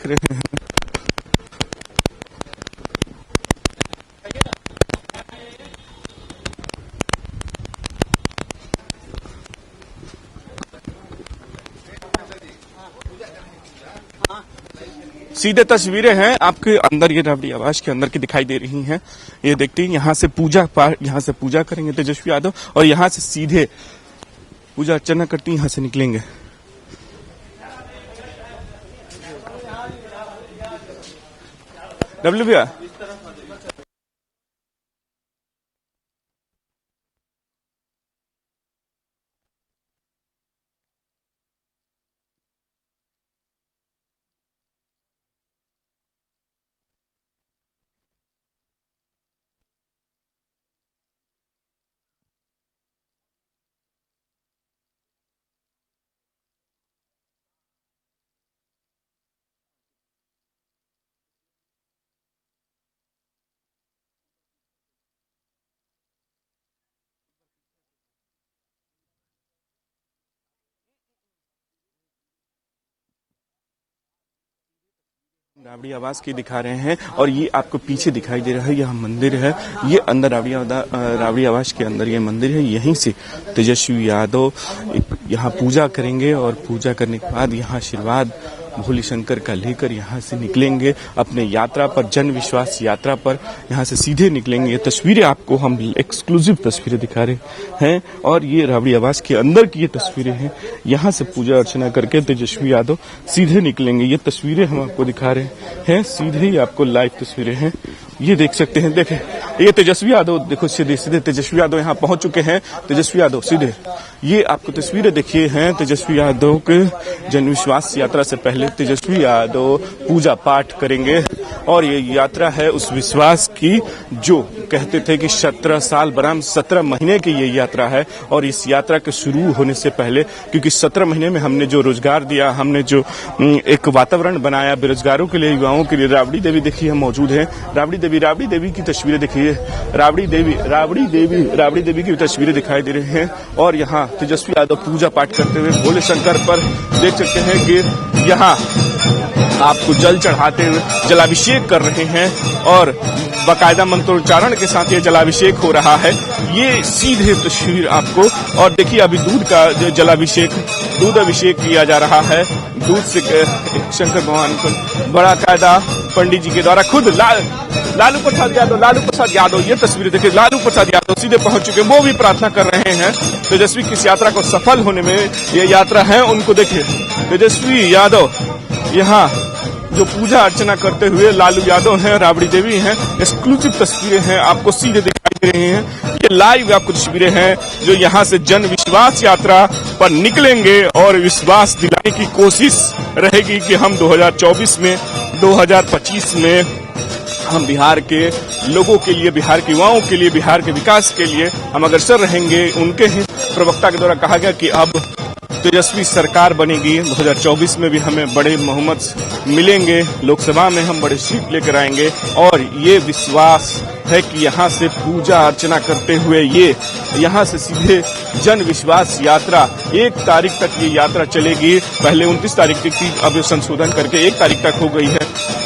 देख रहे हैं। सीधे तस्वीरें हैं आपके अंदर, ये राबड़ी आवास के अंदर की दिखाई दे रही हैं। ये देखते हैं, यहाँ से पूजा करेंगे तेजस्वी यादव और यहाँ से सीधे पूजा अर्चना करती यहाँ से निकलेंगे। डब्ल्यू भैया राबड़ी आवास की दिखा रहे हैं और ये आपको पीछे दिखाई दे रहा है, यह मंदिर है। ये अंदर राबड़ी आवास के अंदर ये मंदिर है। यहीं से तेजस्वी यादव यहाँ पूजा करेंगे और पूजा करने के बाद यहाँ आशीर्वाद भोले शंकर का लेकर यहाँ से निकलेंगे अपने यात्रा पर, जन विश्वास यात्रा पर यहाँ से सीधे निकलेंगे। ये तस्वीरें आपको हम एक्सक्लूसिव तस्वीरें दिखा रहे हैं और ये राबड़ी आवास के अंदर की ये तस्वीरें हैं। यहाँ से पूजा अर्चना करके तेजस्वी यादव सीधे निकलेंगे। ये तस्वीरें हम आपको दिखा रहे हैं, सीधे ही आपको लाइव तस्वीरें हैं, ये देख सकते हैं। देखें, ये तेजस्वी यादव, देखो सीधे तेजस्वी यादव यहाँ पहुंच चुके हैं। तेजस्वी यादव सीधे, ये आपको तस्वीरें देखिए हैं तेजस्वी यादव के जन विश्वास यात्रा से पहले तेजस्वी यादव पूजा पाठ करेंगे और ये यात्रा है उस विश्वास की जो कहते थे कि 17 साल बराम 17 महीने की ये यात्रा है। और इस यात्रा के शुरू होने से पहले, क्योंकि 17 महीने में हमने जो रोजगार दिया, हमने जो एक वातावरण बनाया बेरोजगारों के लिए, युवाओं के लिए, राबड़ी देवी देखिए हम मौजूद हैं। राबड़ी देवी की तस्वीरें देखिए, राबड़ी देवी की तस्वीरें दिखाई दे रही हैं और यहाँ तेजस्वी यादव पूजा पाठ करते हुए भोले शंकर पर देख सकते हैं कि यहाँ आपको जल चढ़ाते हुए जलाभिषेक कर रहे हैं और बाकायदा मंत्रोच्चारण के साथ ये जलाभिषेक हो रहा है। ये सीधे तस्वीर आपको, और देखिए अभी दूध का दूध अभिषेक किया जा रहा है। दूध से शंकर भगवान को बड़ा कायदा पंडित जी के द्वारा खुद लालू प्रसाद यादव ये तस्वीरें देखिए, लालू प्रसाद यादव सीधे पहुंच चुके हैं। वो भी प्रार्थना कर रहे हैं तेजस्वी की इस यात्रा को सफल होने में। ये यात्रा है, उनको देखिए तेजस्वी यादव यहाँ जो पूजा अर्चना करते हुए, लालू यादव हैं, राबड़ी देवी हैं। एक्सक्लूसिव तस्वीरें हैं, आपको सीधे दिखाई दे रही हैं। ये लाइव आपको तस्वीरें हैं जो यहाँ से जन विश्वास यात्रा पर निकलेंगे और विश्वास दिलाने की कोशिश रहेगी कि हम 2024 में 2025 में हम बिहार के लोगों के लिए, बिहार के युवाओं के लिए, बिहार के विकास के लिए हम अग्रसर रहेंगे। उनके ही प्रवक्ता के द्वारा कहा गया कि अब तेजस्वी सरकार बनेगी, 2024 में भी हमें बड़े बहुमत मिलेंगे, लोकसभा में हम बड़े सीट लेकर आएंगे। और ये विश्वास है कि यहाँ से पूजा अर्चना करते हुए ये यहाँ से सीधे जन विश्वास यात्रा 1 तारीख तक ये यात्रा चलेगी। पहले 29 तारीख तक थी, अब संशोधन करके 1 तारीख तक हो गई है।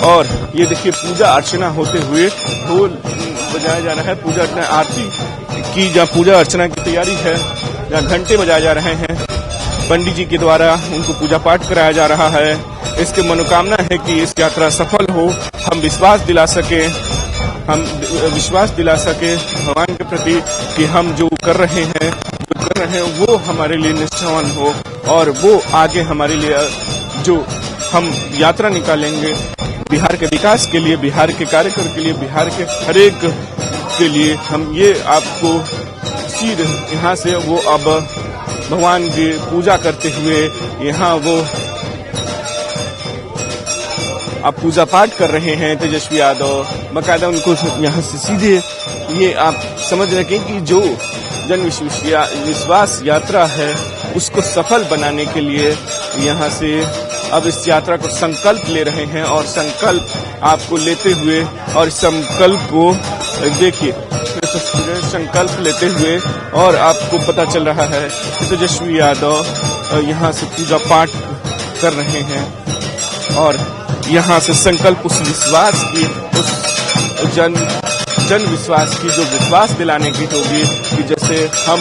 और ये देखिए पूजा अर्चना होते हुए ढोल बजाया जा रहा है, पूजा अर्चना आरती की, जहाँ पूजा अर्चना की तैयारी है, जहाँ घंटे बजाए जा रहे हैं पंडित जी के द्वारा, उनको पूजा पाठ कराया जा रहा है। इसकी मनोकामना है कि इस यात्रा सफल हो, हम विश्वास दिला सके भगवान के प्रति कि हम जो कर रहे हैं वो हमारे लिए निष्ठावान हो और वो आगे हमारे लिए जो हम यात्रा निकालेंगे बिहार के विकास के लिए, बिहार के कार्यक्रम के लिए, बिहार के हरेक के लिए, हम ये आपको सीधे यहाँ से वो अब भगवान की पूजा करते हुए यहाँ वो आप पूजा पाठ कर रहे हैं तेजस्वी यादव। बाकायदा उनको यहाँ से सीधे ये आप समझ रखें कि जो जन विश्वास यात्रा है उसको सफल बनाने के लिए यहाँ से अब इस यात्रा को संकल्प ले रहे हैं और संकल्प आपको लेते हुए, और संकल्प को देखिए, संकल्प लेते हुए और आपको पता चल रहा है कि तेजस्वी यादव यहाँ से पूजा पाठ कर रहे हैं और यहाँ से संकल्प उस विश्वास की, उस जन विश्वास की, जो विश्वास दिलाने की होगी कि जैसे हम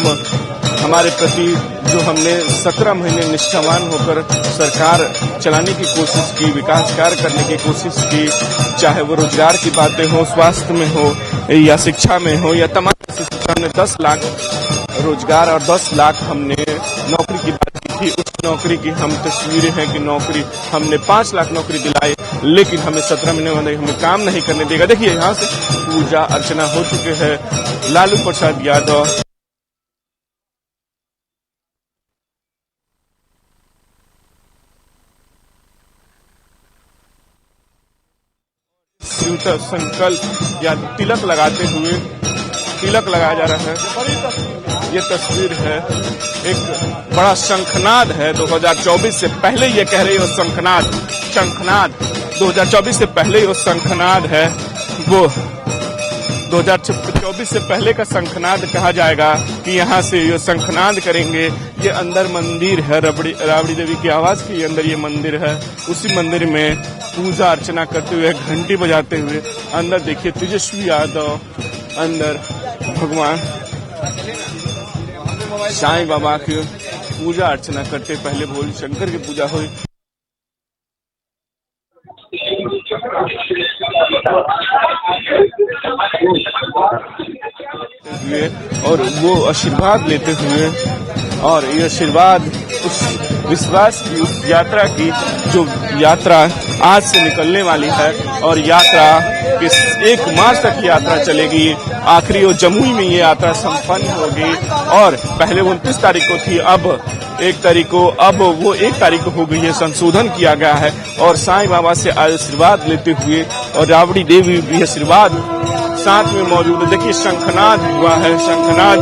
हमारे प्रति जो हमने 17 महीने निष्ठावान होकर सरकार चलाने की कोशिश की, विकास कार्य करने की कोशिश की, चाहे वो रोजगार की बातें हो, स्वास्थ्य में हो या शिक्षा में हो या तमाम, हमने 10 लाख रोजगार और 10 लाख हमने नौकरी की बात की थी। उस नौकरी की हम तस्वीरें हैं कि नौकरी हमने 5 लाख नौकरी दिलाई, लेकिन हमें 17 महीने में हमें काम नहीं करने देगा। देखिए यहाँ से पूजा अर्चना हो चुके हैं। लालू प्रसाद यादव संकल्प या तिलक लगाते हुए, तिलक लगाया जा रहा है। ये तस्वीर है, एक बड़ा शंखनाद है। 2024 से पहले ये कह रही हो शंखनाद 2024 से पहले ही वो शंखनाद है, वो 2024 से पहले का शंखनाद कहा जाएगा कि यहाँ से ये शंखनाद करेंगे। ये अंदर मंदिर है, राबड़ी देवी के आवास के अंदर ये मंदिर है। उसी मंदिर में पूजा अर्चना करते हुए, घंटी बजाते हुए अंदर देखिए तेजस्वी यादव अंदर भगवान साईं बाबा की पूजा अर्चना करते, पहले भोले शंकर की पूजा हुई। और वो आशीर्वाद लेते हुए, और ये आशीर्वाद उस विश्वास की, उस यात्रा की, जो यात्रा आज से निकलने वाली है और यात्रा के 1 मार्च तक यात्रा चलेगी। आखिरी वो जमुई में ये यात्रा संपन्न होगी और पहले 29 तारीख को थी, अब 1 तारीख को, अब वो 1 तारीख को हो गई है, संशोधन किया गया है। और साईं बाबा से आशीर्वाद लेते हुए और राबड़ी देवी भी आशीर्वाद साथ में मौजूद है। देखिए शंखनाद हुआ है, शंखनाद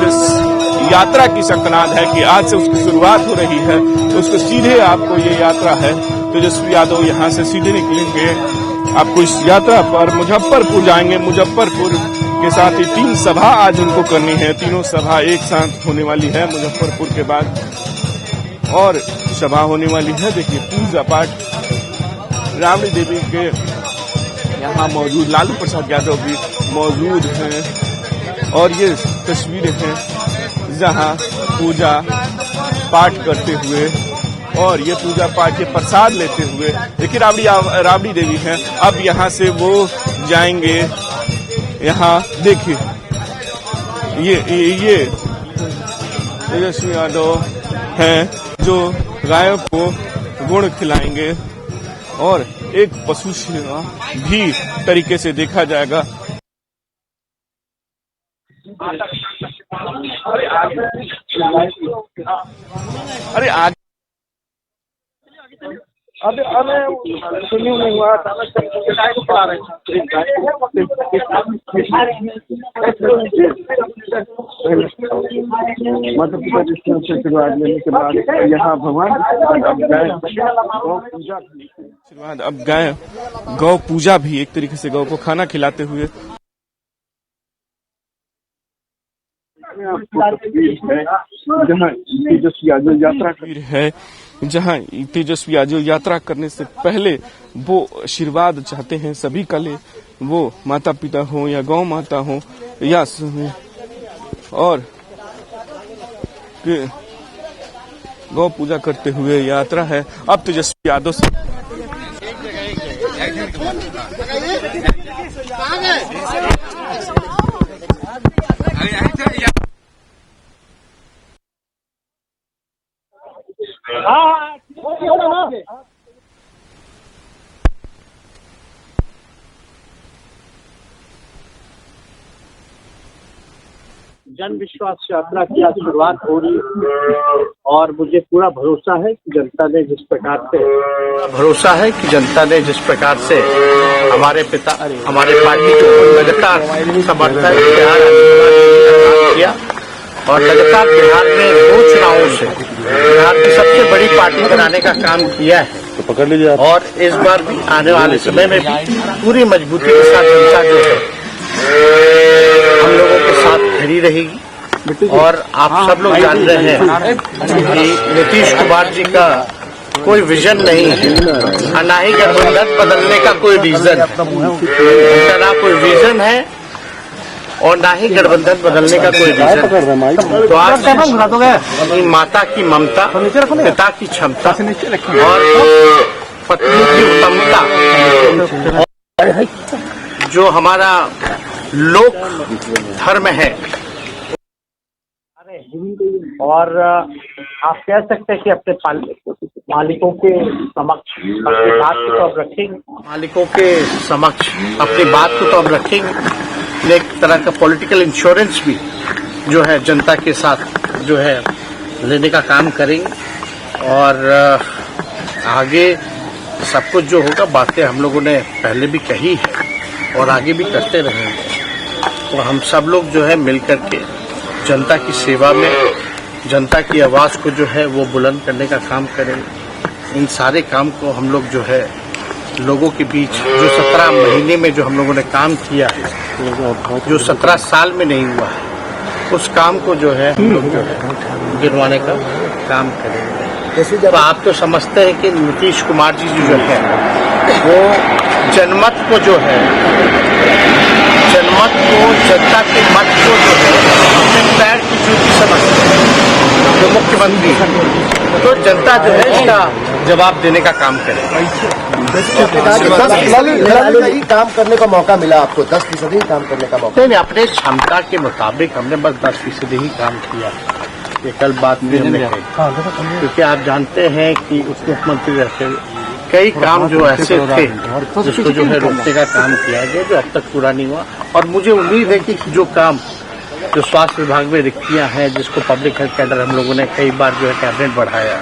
यात्रा की शंखनाद है कि आज से उसकी शुरुआत हो रही है। तो उसको सीधे आपको ये यात्रा है, तेजस्वी यादव यहाँ से सीधे निकलेंगे, आपको इस यात्रा पर मुजफ्फरपुर जाएंगे। मुजफ्फरपुर के साथ ही 3 सभा आज उनको करनी है, तीनों सभा एक साथ होने वाली है। मुजफ्फरपुर के बाद और सभा होने वाली है। देखिए पूजा पाठ राबड़ी देवी के यहाँ मौजूद लालू प्रसाद यादव भी मौजूद हैं और ये तस्वीरें हैं जहाँ पूजा पाठ करते हुए और ये पूजा पाठ के प्रसाद लेते हुए। देखिए राबड़ी देवी हैं, अब यहाँ से वो जाएंगे। यहाँ देखिए ये तेजस्वी यादव हैं जो गायों को गुड़ खिलाएंगे और एक पशु सेवा भी तरीके से देखा जाएगा। अरे आज अब सुनियो नहीं हुआ माता पिता जिस से आशीर्वाद लेने के बाद यहाँ भगवान आशीर्वाद अब गए गौ पूजा भी एक तरीके से गौ को खाना खिलाते हुए। जहाँ तेजस्वी यादव यात्रा है, जहाँ तेजस्वी यादव यात्रा करने से पहले वो आशीर्वाद चाहते हैं सभी का ले, वो माता पिता हो या गौ माता हो या और गौ पूजा करते हुए यात्रा है। अब तेजस्वी यादव से जन विश्वास यात्रा की आज शुरुआत हो रही है और मुझे पूरा भरोसा है कि जनता ने जिस प्रकार से हमारे पिता हमारे पार्टी को लगातार समर्थन किया और लगातार बिहार में 2 चुनावों से बिहार की सबसे बड़ी पार्टी बनाने का काम किया है। तो पकड़ लीजिए और इस बार भी आने वाले समय में भी पूरी मजबूती के साथ जनता जो है हम लोगों के साथ खड़ी रहेगी। और आप सब लोग जान रहे हैं कि नीतीश कुमार जी का कोई विजन नहीं है, और ना ही गठबंधन बदलने का कोई रीजन है। उनका ना कोई विजन है और ना ही गठबंधन बदलने का कोई रीजन। तो आज अपनी माता की ममता, पिता की क्षमता और पत्नी की उत्तमता, जो हमारा लोक धर्म है, और आप कह सकते हैं कि अपने मालिकों के समक्ष अपनी बात को तो अब रखेंगे, मालिकों के समक्ष अपनी बात को तो अब रखेंगे। एक तरह का पॉलिटिकल इंश्योरेंस भी जो है जनता के साथ जो है लेने का काम करेंगे। और आगे सब कुछ जो होगा, बातें हम लोगों ने पहले भी कही है और आगे भी करते रहेंगे। तो हम सब लोग जो है मिल करके जनता की सेवा में जनता की आवाज़ को जो है वो बुलंद करने का काम करेंगे। इन सारे काम को हम लोग जो है लोगों के बीच, जो 17 महीने में जो हम लोगों ने काम किया है, जो 17 साल में नहीं हुआ है, उस काम को जो है हम लोग जो है गिरवाने का काम करेंगे। तो आप तो समझते हैं कि नीतीश कुमार जी जो है वो जनमत को जो है, जनमत को, जनता के मत को जो है अपने पैर की जूती समझते हैं। जो मुख्यमंत्री तो जनता जो है इसका जवाब देने का काम करेगी। काम करने का मौका मिला आपको, 10% ही काम करने का मौका। नहीं, अपने क्षमता के मुताबिक हमने बस 10% ही काम किया। ये कल बात भी हमने कही, क्योंकि आप जानते हैं कि उप मुख्यमंत्री रहते कई काम जो ऐसे थे जिसको जो है रोकने का काम किया गया, जो अब तक पूरा नहीं हुआ। और मुझे उम्मीद है कि जो काम, जो स्वास्थ्य विभाग में रिक्तियां हैं, जिसको पब्लिक हेल्थ कैडर हम लोगों ने कई बार जो है कैबिनेट बढ़ाया,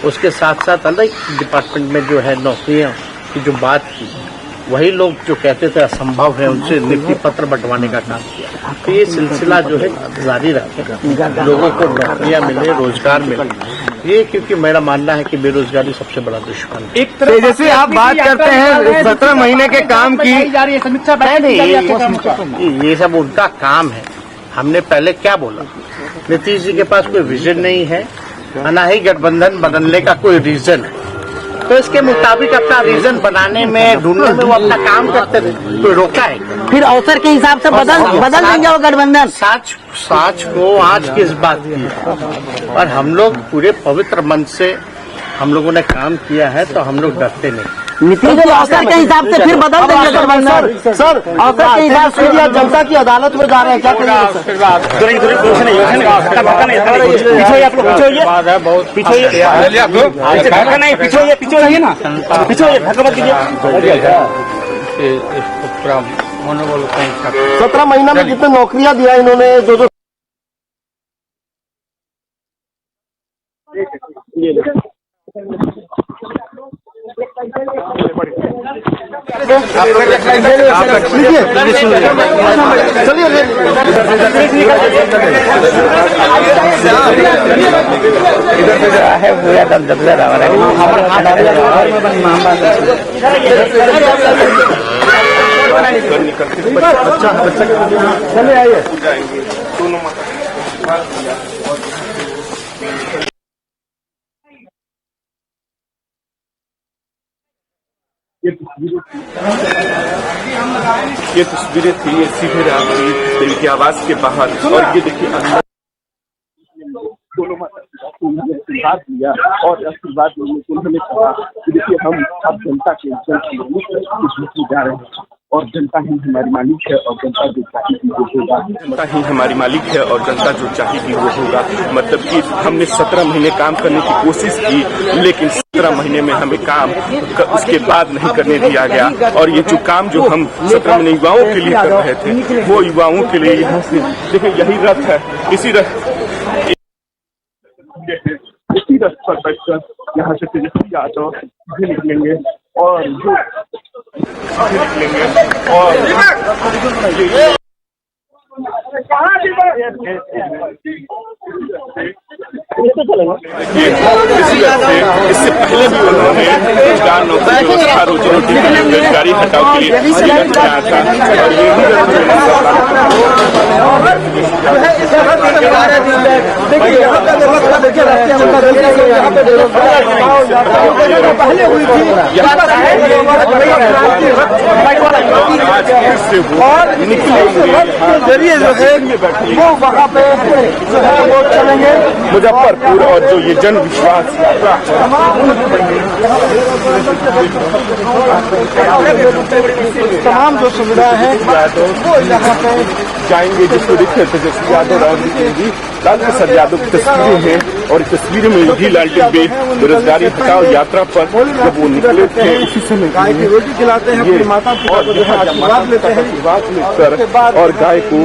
उसके साथ साथ अलग डिपार्टमेंट में जो है नौकरियों की जो बात की, वही लोग जो कहते थे असंभव है, उनसे नियुक्ति पत्र बंटवाने का काम किया। तो ये सिलसिला जो है जारी रखें, लोगों को नौकरियां मिले, रोजगार मिले। ये क्योंकि मेरा मानना है कि बेरोजगारी सबसे बड़ा दुश्मन है। एक तरह जैसे आप बात करते हैं 17 महीने के काम की, ये सब उनका काम है। हमने पहले क्या बोला, नीतीश जी के पास कोई विजन नहीं है, ना ही गठबंधन बदलने का कोई रीजन है। तो इसके मुताबिक अपना रीजन बनाने में, ढूंढने में वो अपना काम करते थे, कोई रोका है? फिर अवसर के हिसाब से बदल देंगे वो गठबंधन। साच को आज किस बात की, और हम लोग पूरे पवित्र मन से हम लोगों ने काम किया है, तो हम लोग डरते नहीं। नीतीश जी अवसर के हिसाब से फिर बदल देंगे गठबंधन। सर अवसर के हिसाब से आप जनता की अदालत में जा रहे हैं, क्या करेंगे? मनोबल कहीं 17 महीना में जितने नौकरियां दिया इन्होंने, जो चले आइए। ये तस्वीरें थी, ये सीधे रात्रि दिल की आवाज के बाहर। और ये देखिए अंदर दोनों आशीर्वाद दिया और आशीर्वाद देने को उन्होंने कहा कि देखिए हम अब जनता के जा रहे हैं और जनता ही हमारी मालिक है और जनता जो चाहेगी वो होगा। जनता ही हमारी मालिक है और जनता जो चाहेगी वो होगा। मतलब कि हमने 17 महीने काम करने की कोशिश की, लेकिन 17 महीने में हमें काम उसके बाद नहीं करने दिया गया। और ये जो काम जो हम 17 महीने युवाओं के लिए कर रहे थे, वो युवाओं के लिए यहाँ से देखिए यही रथ है, इसी रथ पर बैठकर यहाँ से तेजस्वी यादव भी निकलेंगे और इससे पहले भी उन्होंने रोजगार, नौकरी व्यवस्था, रोजी रोटी बेरोजगारी हटाओ के लिए किया था। और देखिए यहाँ पे व्यवस्था देखिए यहाँ पे व्यवस्था पहले हुई थी और के जरिए जो है वो वहाँ पे जो है वो चलेंगे मुजफ्फरपुर और जो ये जन विश्वास तमाम जो सुविधा है वो यहाँ पे जाएंगे, जिसको देखते हैं तेजस्वी यादव, राहुल जी, लालू प्रसाद यादव की तस्वीरें हैं और तस्वीरों में भी लालटेन पे बेरोजगारी हटाओ यात्रा पर जब वो निकले थे उसी समय गाय की रोटी खिलाते हैं, अपनी माता पिता को जो है आशीर्वाद लेते हैं, आशीर्वाद लेकर और गाय को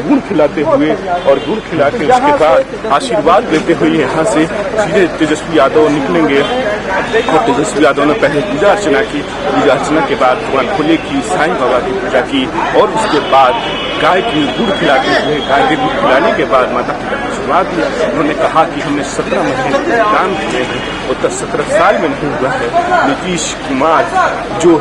गुड़ खिलाते हुए और गुड़ खिला के उसके बाद आशीर्वाद लेते हुए यहाँ से सीधे तेजस्वी यादव निकलेंगे। और तेजस्वी यादव ने पहले पूजा अर्चना की, पूजा अर्चना के बाद भगवान भोले की, साईं बाबा की पूजा की और उसके बाद गाय की गुड़ खिलाते हुए, गाय के गुड़ खिलाने के बाद माता पिता का आशीर्वाद दिया। उन्होंने कहा कि हमने 17 महीने काम किए हैं और 17 साल में नहीं हुआ है। नीतीश कुमार जो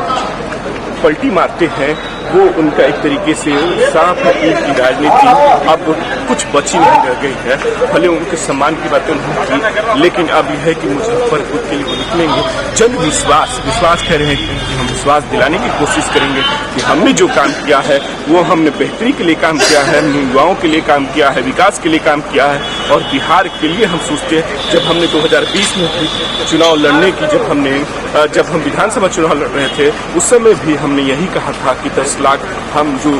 पलटी मारते हैं वो उनका एक तरीके से साफ है कि उनकी राजनीति अब कुछ बची नहीं रह गई है। भले उनके सम्मान की बातें उन्होंने की, लेकिन अब यह है कि मुजफ्फरपुर के लिए वो निकलेंगे। जन विश्वास कह रहे हैं कि हम विश्वास दिलाने की कोशिश करेंगे कि हमने जो काम किया है वो हमने बेहतरी के लिए काम किया है, युवाओं के लिए काम किया है, विकास के लिए काम किया है और बिहार के लिए हम सोचते हैं। जब हमने 2020 में चुनाव लड़ने की जब हम विधानसभा चुनाव लड़ रहे थे उस समय भी हमने यही कहा था कि 10 लाख हम जो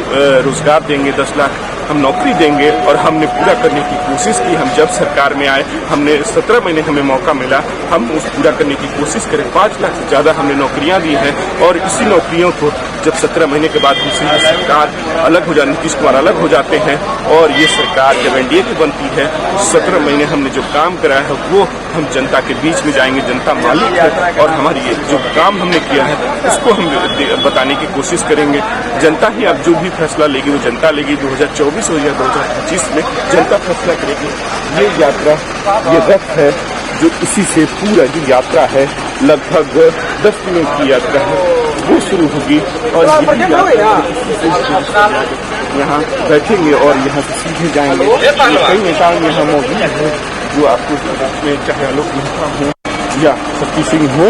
रोजगार देंगे, 10 लाख हम नौकरी देंगे और हमने पूरा करने की कोशिश की। हम जब सरकार में आए हमने 17 महीने हमें मौका मिला, हम उस पूरा करने की कोशिश करें। 5 लाख से ज़्यादा हमने नौकरियां दी हैं और इसी नौकरियों को जब 17 महीने के बाद हमसे ये सरकार अलग हो जाती, नीतीश कुमार अलग हो जाते हैं और ये सरकार जब एनडीए की बनती है, 17 महीने हमने जो काम कराया है वो हम जनता के बीच में जाएंगे। जनता मालिक है और हमारी ये जो काम हमने किया है उसको हम बताने की कोशिश करेंगे। जनता ही अब जो भी फैसला लेगी वो जनता लेगी। 2024 हो या 2025 में जनता फैसला करेगी। ये यात्रा, ये रथ है जो इसी से पूरा जो यात्रा है लगभग 10 दिनों की यात्रा है वो शुरू होगी और यहाँ बैठेंगे और यहाँ से सीधे जाएंगे। कई नेताओं में यहाँ मौजूद है जो आपको में चाहे आलोक मेहता हो या शक्ति सिंह हो,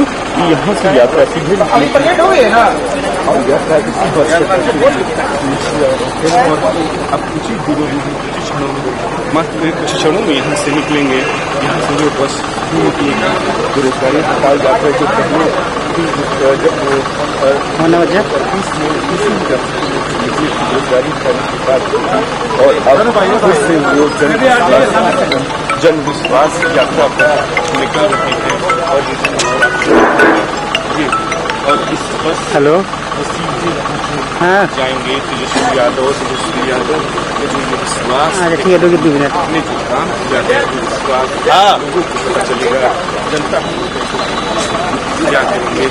यहाँ से यात्रा सीधे और यात्रा किसी बस अब कुछ ही दूरों में कुछ क्षणों में मात्र कुछ क्षणों में यहाँ से निकलेंगे। यहाँ से जो बस निकलेगी बेरोजगारी हड़ताल यात्रा जो पहले जब वो बेरोजगारी करने के बाद और अब फिर से वो जन विश्वास यात्रा पर निकल रहे हैं और इस बस हेलो हाँ जाएंगे तेजस्वी यादव के जो ये विश्वास ठीक है 2 मिनट अपने जो काम किया है विश्वास लोगों को पता चलेगा, जनता जाते होंगे।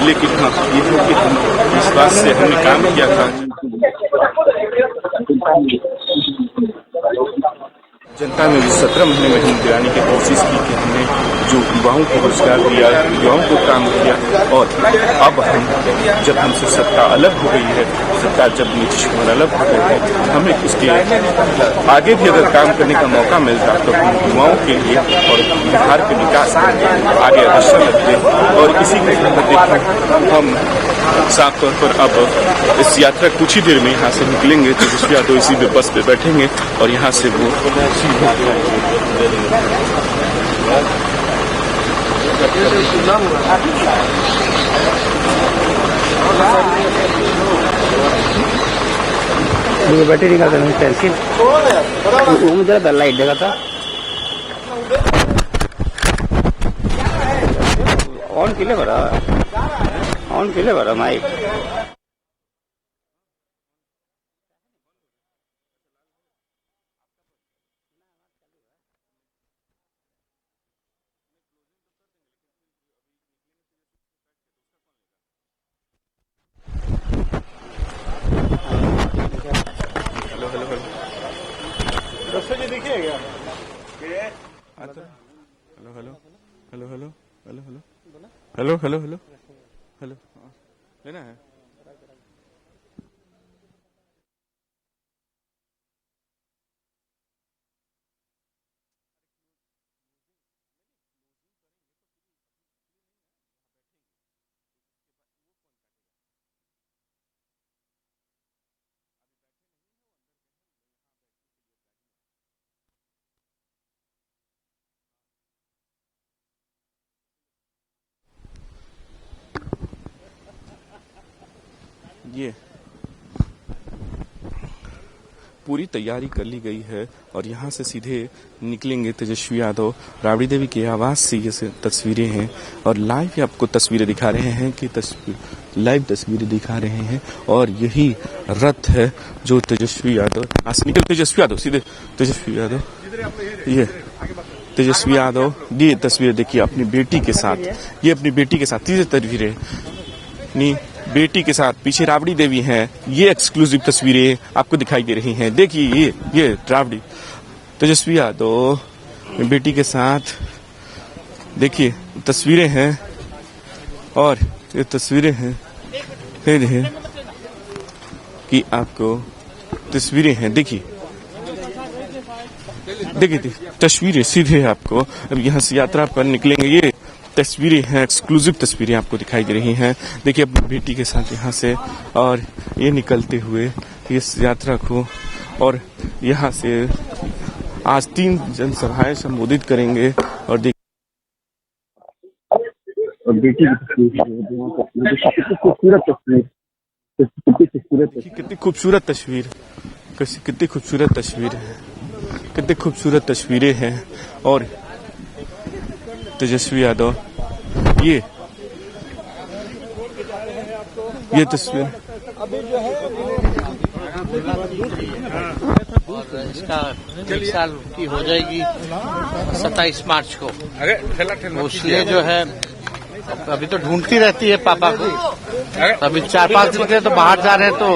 लेकिन हाँ ये है कि हम विश्वास से हमने काम किया था। जनता में भी 17 महीने में हम दिलाने की कोशिश की कि हमने जो युवाओं को रोजगार दिया, युवाओं को काम किया और अब हम जब हमसे सत्ता अलग हो गई है, सत्ता जब नीतीश कुमार अलग हो गए हैं, हमें इसके आगे भी अगर काम करने का मौका मिलता तो हम युवाओं के लिए और बिहार के विकास के लिए आगे अवश्य लगते। और इसी के देखें हम साफ तौर पर अब इस यात्रा कुछ ही देर में यहाँ से निकलेंगे। तेजस्वी यादव इसी बस पे बैठेंगे और यहाँ से वो बैटरी का पेंसिल वो मुझे लाइट देखा था ऑन केले बरा माइक हेलो लेना है। ये पूरी तैयारी कर ली गई है और यहाँ से सीधे निकलेंगे तेजस्वी यादव। राबड़ी देवी के आवास से ये तस्वीरें हैं और लाइव आपको तस्वीरें दिखा रहे हैं कि लाइव तस्वीरें दिखा रहे हैं। और यही रथ है जो तेजस्वी यादव निकल तेजस्वी यादव सीधे तेजस्वी यादव ये तेजस्वी यादव ये तस्वीर देखिए अपनी बेटी के साथ, ये अपनी बेटी के साथ तीसरी तस्वीरें अपनी बेटी के साथ। पीछे राबड़ी देवी हैं, ये एक्सक्लूसिव तस्वीरें आपको दिखाई दे रही हैं। देखिए ये राबड़ी तेजस्वी यादव बेटी के साथ देखिए तस्वीरें हैं और ये तस्वीरें हैं कि आपको तस्वीरें हैं। देखिए तस्वीरें सीधे आपको अब यहाँ से यात्रा पर निकलेंगे। ये तस्वीरें हैं, एक्सक्लूसिव तस्वीरें आपको दिखाई दे रही हैं। देखिए अपनी बेटी के साथ यहाँ से और ये निकलते हुए इस यात्रा को और यहाँ से आज 3 जनसभाएं संबोधित करेंगे और बेटी की खूबसूरत तस्वीर कितनी खूबसूरत तस्वीर कितनी खूबसूरत तस्वीर है, कितनी खूबसूरत तस्वीरें हैं। और तेजस्वी यादव ये तस्वीर और इसका 1 साल की हो जाएगी 27 मार्च को। इसलिए जो है अभी तो ढूंढती रहती है पापा को। अभी 4-5 दिन के तो बाहर जा रहे हैं तो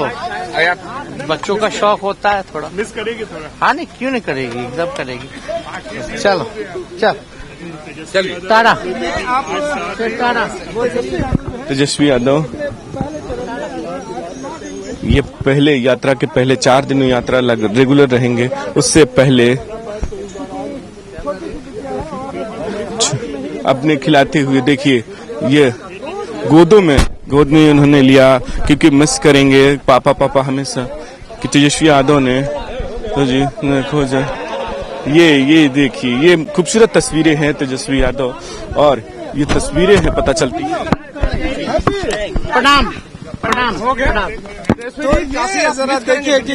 बच्चों का शौक होता है थोड़ा। मिस करेगी थोड़ा? हाँ नहीं क्यों नहीं करेगी, एकदम करेगी। चलो चलिए तारा तेजस्वी यादव ये पहले यात्रा के पहले 4 दिन यात्रा रेगुलर रहेंगे। उससे पहले अपने खिलाते हुए देखिए ये गोद में उन्होंने लिया क्योंकि मिस करेंगे पापा हमेशा कि तेजस्वी यादव ने तो जी खोजा। ये देखिए ये खूबसूरत तस्वीरें हैं तेजस्वी यादव और ये तस्वीरें हैं पता चलती है। प्रणाम जरा देखिए कि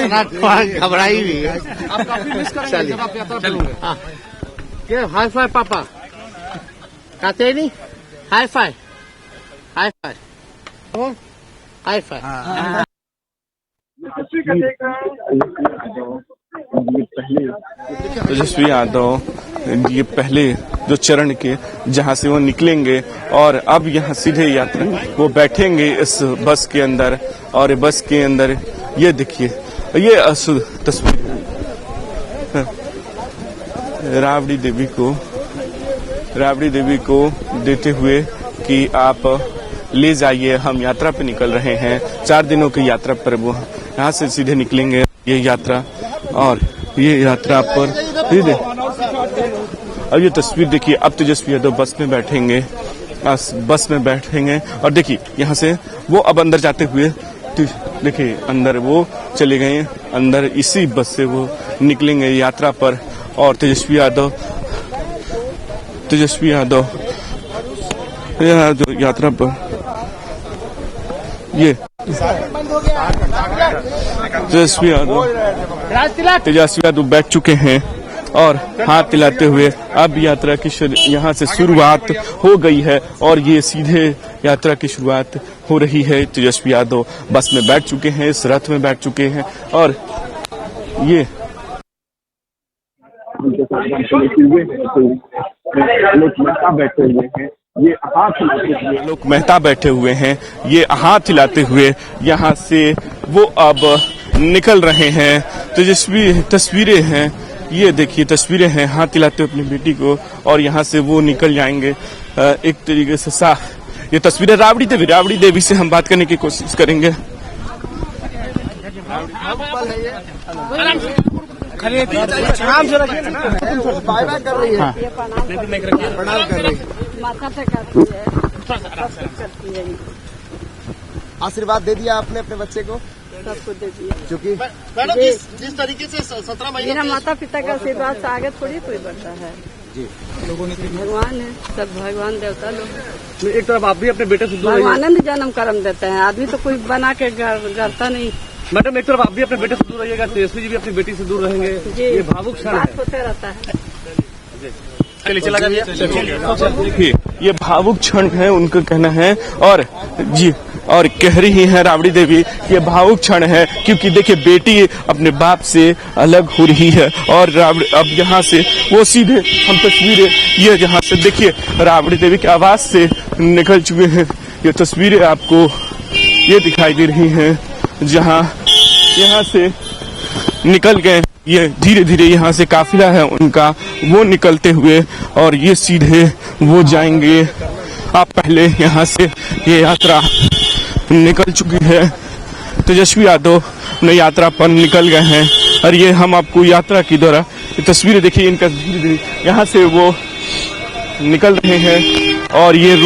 घबराई हुई है। चलिए हाई फाई पापा कहते नहीं, हाई फाई तेजस्वी यादव ये पहले जो चरण के जहां से वो निकलेंगे और अब यहाँ सीधे यात्रा वो बैठेंगे इस बस के अंदर और बस के अंदर ये देखिए ये तस्वीर राबड़ी देवी को देते हुए कि आप ले जाइए, हम यात्रा पे निकल रहे हैं। 4 दिनों की यात्रा पर वो यहाँ से सीधे निकलेंगे ये यात्रा और ये यात्रा पर अब ये तस्वीर देखिए। अब तेजस्वी यादव बस में बैठेंगे और देखिए यहाँ से वो अब अंदर जाते हुए देखिए अंदर वो चले गए अंदर, इसी बस से वो निकलेंगे यात्रा पर। और तेजस्वी यादव जो यात्रा पर ये तेजस्वी यादव बैठ चुके हैं और हाथ हिलाते हुए अब यात्रा की यहाँ से शुरुआत हो गई है और ये सीधे यात्रा की शुरुआत हो रही है। तेजस्वी यादव बस में बैठ चुके हैं, इस रथ में बैठ चुके हैं और ये आलोक मेहता बैठे हुए हैं, ये हाथ हिलाते हुए यहाँ से वो अब निकल रहे हैं। तस्वीरें हैं, ये देखिए तस्वीरें हैं, हाथ हिलाते हुए अपनी बेटी को और यहाँ से वो निकल जाएंगे एक तरीके से साफ। ये तस्वीरें राबड़ी देवी से हम बात करने की कोशिश करेंगे। आशीर्वाद दे दिया आपने अपने बच्चे को? सबको दे दिया क्योंकि जिस तरीके से 17 महीने मेरा माता पिता का आशीर्वाद से आगे थोड़ी कोई बढ़ता है। भगवान है, सब भगवान देवता लोग। एक तरफ आप भी अपने बेटे से दूर रहिए। भगवान ने जन्म कर्म देते हैं, आदमी तो कोई बना के करता नहीं। मैडम, एक तरफ आप भी अपने बेटे से दूर रहिएगा, तेजस्वी जी भी अपनी बेटी से दूर रहेंगे। ये भावुक क्षण है। बात होते रहता है। देखिए ये भावुक क्षण है, उनका कहना है। और जी, और कह रही है राबड़ी देवी ये भावुक क्षण है, क्योंकि देखिए बेटी अपने बाप से अलग हो रही है। और अब यहाँ से वो सीधे हम तस्वीरें ये जहाँ से देखिए राबड़ी देवी की आवाज से निकल चुके हैं। ये तस्वीरें आपको ये दिखाई दे रही हैं, जहाँ यहाँ से निकल गए। ये धीरे धीरे यहाँ से काफिला है उनका, वो निकलते हुए, और ये सीधे वो जाएंगे। आप पहले यहाँ से ये यात्रा निकल चुकी है। तेजस्वी यादव अपने यात्रा पर निकल गए हैं। और ये हम आपको यात्रा की दौरान तस्वीरें देखिए, इनका धीरे धीरे यहाँ से वो निकल रहे हैं। और ये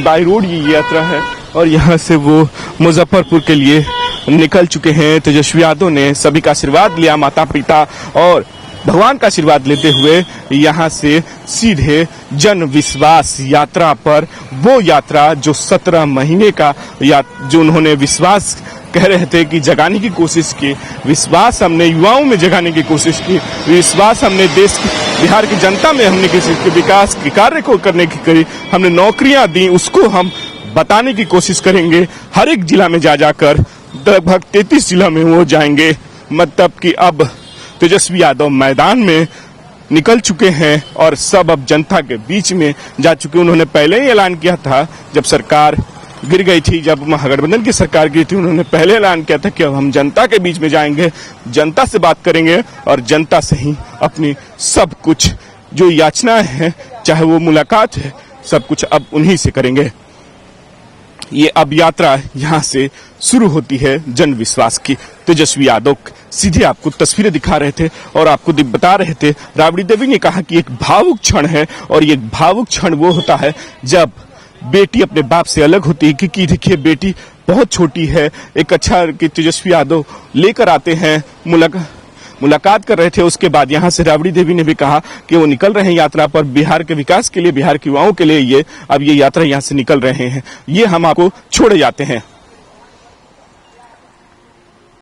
बाई रोड ये यात्रा है, और यहाँ से वो मुजफ्फरपुर के लिए निकल चुके हैं। तेजस्वी यादव ने सभी का आशीर्वाद लिया, माता पिता और भगवान का आशीर्वाद लेते हुए यहाँ से सीधे जन विश्वास यात्रा पर, वो यात्रा जो 17 महीने का जो उन्होंने विश्वास कह रहे थे कि जगाने की कोशिश की, विश्वास हमने युवाओं में जगाने की कोशिश की, विश्वास हमने देश की बिहार की जनता में हमने किसी के विकास के कार्य को करने की करी, हमने नौकरियां दी, उसको हम बताने की कोशिश करेंगे। हर एक जिला में जा जाकर लगभग 33 जिला में वो जाएंगे। मतलब कि अब तेजस्वी यादव मैदान में निकल चुके हैं और सब अब जनता के बीच में जा चुके। उन्होंने पहले ही ऐलान किया था, जब सरकार गिर गई थी, जब महागठबंधन की सरकार गिरी थी, उन्होंने पहले ऐलान किया था कि अब हम जनता के बीच में जाएंगे, जनता से बात करेंगे और जनता से ही अपनी सब कुछ जो याचनाएं हैं, चाहे वो मुलाकात है, सब कुछ अब उन्हीं से करेंगे। ये अब यात्रा यहाँ से शुरू होती है जन विश्वास की। तेजस्वी यादव सीधे आपको तस्वीरें दिखा रहे थे और आपको बता रहे थे। राबड़ी देवी ने कहा कि एक भावुक क्षण है, और ये भावुक क्षण वो होता है जब बेटी अपने बाप से अलग होती है। क्योंकि देखिए बेटी बहुत छोटी है, एक अच्छा कि तेजस्वी यादव लेकर आते हैं, मुलाकात कर रहे थे। उसके बाद यहाँ से राबड़ी देवी ने भी कहा कि वो निकल रहे हैं यात्रा पर, बिहार के विकास के लिए, बिहार के युवाओं के लिए। ये अब ये यात्रा यहाँ से निकल रहे हैं। ये हम आपको छोड़े जाते हैं।